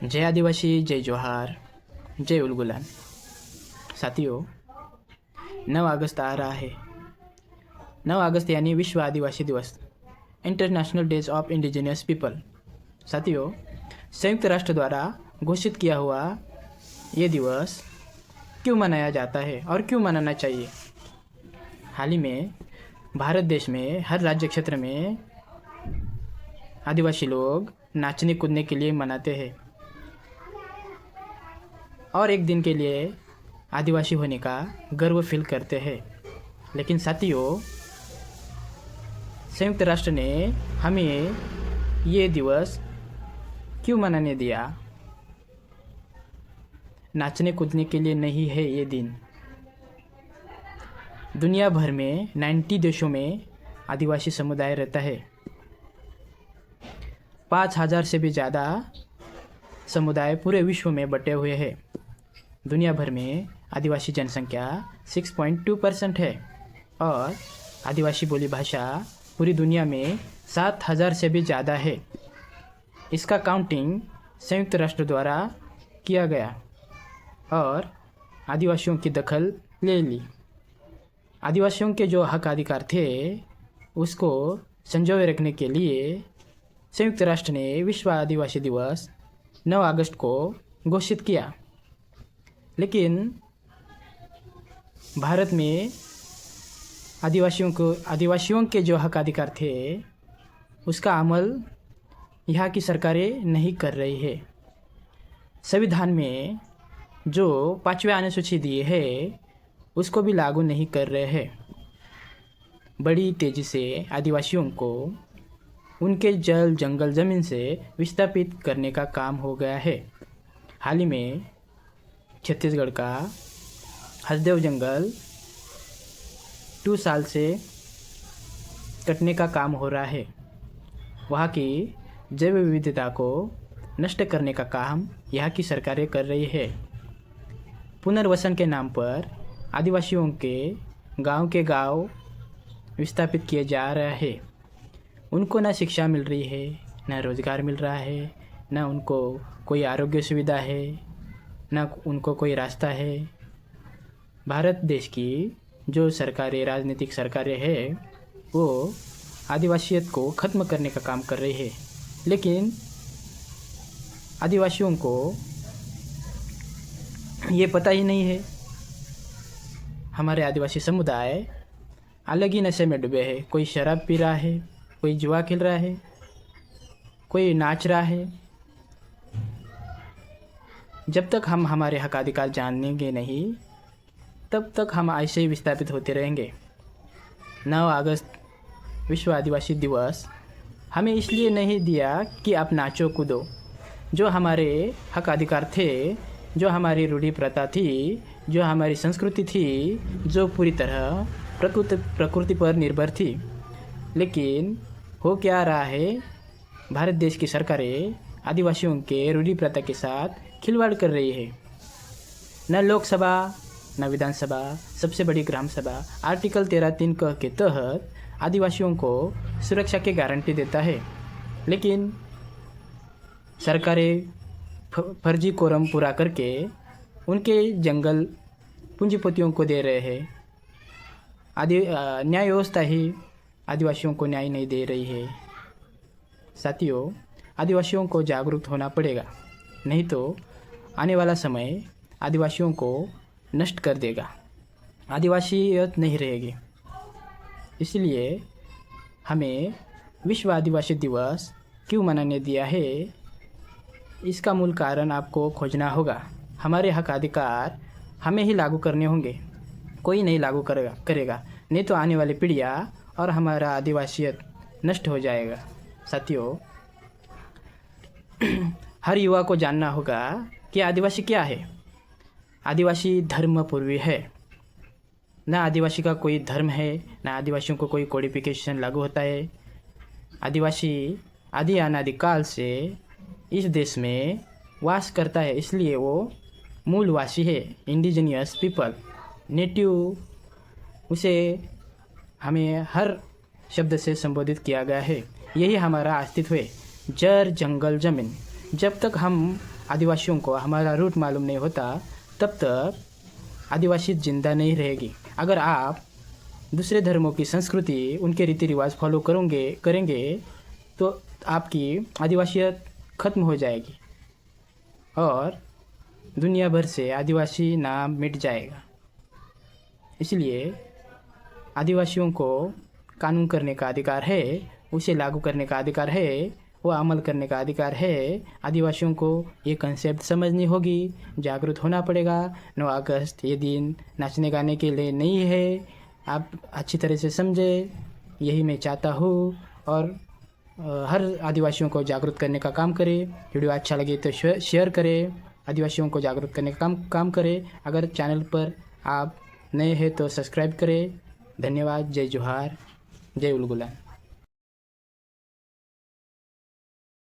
जय आदिवासी, जय जोहार, जय उलगुलान। साथियों, 9 अगस्त आ रहा है। 9 अगस्त यानी विश्व आदिवासी दिवस, international days of indigenous people. साथियों, संयुक्त राष्ट्र द्वारा घोषित किया हुआ ये दिवस क्यों मनाया जाता है और क्यों मनाना चाहिए? हाल ही में भारत देश में हर राज्य क्षेत्र में आदिवासी लोग नाचने कूदने के लिए मनाते हैं और एक दिन के लिए आदिवासी होने का गर्व फील करते हैं। लेकिन साथियों, संयुक्त राष्ट्र ने हमें ये दिवस क्यों मनाने दिया? नाचने कूदने के लिए नहीं है ये दिन। दुनिया भर में 90 देशों में आदिवासी समुदाय रहता है। 5000 से भी ज़्यादा समुदाय पूरे विश्व में बटे हुए हैं। दुनिया भर में आदिवासी जनसंख्या 6.2% है और आदिवासी बोली भाषा पूरी दुनिया में 7000 से भी ज़्यादा है। इसका काउंटिंग संयुक्त राष्ट्र द्वारा किया गया और आदिवासियों की दखल ले ली। आदिवासियों के जो हक अधिकार थे उसको संजोए रखने के लिए संयुक्त राष्ट्र ने विश्व आदिवासी दिवस 9 अगस्त को घोषित किया। लेकिन भारत में आदिवासियों के जो हक अधिकार थे उसका अमल यहाँ की सरकारें नहीं कर रही है। संविधान में जो 5वें अनुसूची दी है उसको भी लागू नहीं कर रहे हैं। बड़ी तेज़ी से आदिवासियों को उनके जल जंगल ज़मीन से विस्थापित करने का काम हो गया है। हाल ही में छत्तीसगढ़ का हसदेव जंगल 2 साल से कटने का काम हो रहा है। वहाँ की जैव विविधता को नष्ट करने का काम यहाँ की सरकारें कर रही है। पुनर्वसन के नाम पर आदिवासियों के गांव विस्थापित किए जा रहे हैं। उनको ना शिक्षा मिल रही है, ना रोज़गार मिल रहा है, ना उनको कोई आरोग्य सुविधा है, ना उनको कोई रास्ता है। भारत देश की जो सरकारें, राजनीतिक सरकारें हैं, वो आदिवासियत को ख़त्म करने का काम कर रही है। लेकिन आदिवासियों को ये पता ही नहीं है। हमारे आदिवासी समुदाय अलग ही नशे में डूबे हैं। कोई शराब पी रहा है, कोई जुआ खेल रहा है, कोई नाच रहा है। जब तक हम हमारे हक अधिकार जानेंगे नहीं, तब तक हम ऐसे ही विस्थापित होते रहेंगे। 9 अगस्त विश्व आदिवासी दिवस हमें इसलिए नहीं दिया कि आप नाचो कूदो। जो हमारे हक अधिकार थे, जो हमारी रूढ़ी प्रथा थी, जो हमारी संस्कृति थी, जो पूरी तरह प्रकृति पर निर्भर थी। लेकिन हो क्या रहा है? भारत देश की सरकारें आदिवासियों के रूढ़ी प्रथा के साथ खिलवाड़ कर रही है। न लोकसभा, न विधानसभा, सबसे बड़ी ग्राम सभा आर्टिकल 13(3) के तहत आदिवासियों को सुरक्षा की गारंटी देता है। लेकिन सरकारें फर्जी कोरम पूरा करके उनके जंगल पूंजीपतियों को दे रहे हैं। न्याय व्यवस्था ही आदिवासियों को न्याय नहीं दे रही है। साथियों, आदिवासियों को जागरूक होना पड़ेगा, नहीं तो आने वाला समय आदिवासियों को नष्ट कर देगा। आदिवासियत नहीं रहेगी। इसलिए हमें विश्व आदिवासी दिवस क्यों मनाने दिया है, इसका मूल कारण आपको खोजना होगा। हमारे हक अधिकार हमें ही लागू करने होंगे, कोई नहीं लागू करेगा, नहीं तो आने वाली पीढ़ियाँ और हमारा आदिवासियत नष्ट हो जाएगा। साथियों, हर युवा को जानना होगा कि आदिवासी क्या है। आदिवासी धर्म पूर्वी है। ना आदिवासी का कोई धर्म है, ना आदिवासियों को कोई कोडिफिकेशन लागू होता है। आदिवासी आदि अनादि काल से इस देश में वास करता है, इसलिए वो मूलवासी है, इंडिजिनियस पीपल, नेटिव। उसे हमें हर शब्द से संबोधित किया गया है। यही हमारा अस्तित्व है, जड़ जंगल ज़मीन। जब तक हम आदिवासियों को हमारा रूट मालूम नहीं होता, तब तक आदिवासी जिंदा नहीं रहेगी। अगर आप दूसरे धर्मों की संस्कृति, उनके रीति रिवाज फॉलो करेंगे तो आपकी आदिवासियत ख़त्म हो जाएगी और दुनिया भर से आदिवासी नाम मिट जाएगा। इसलिए आदिवासियों को कानून करने का अधिकार है, उसे लागू करने का अधिकार है, वो अमल करने का अधिकार है। आदिवासियों को ये कंसेप्ट समझनी होगी, जागरूक होना पड़ेगा। 9 अगस्त ये दिन नाचने गाने के लिए नहीं है, आप अच्छी तरह से समझे, यही मैं चाहता हूँ। और हर आदिवासियों को जागरूक करने का काम करें। वीडियो अच्छा लगे तो शेयर करें, आदिवासियों को जागरूक करने का काम करें। अगर चैनल पर आप नए हैं तो सब्सक्राइब करें। धन्यवाद। जय जोहार, जय उलगुलान।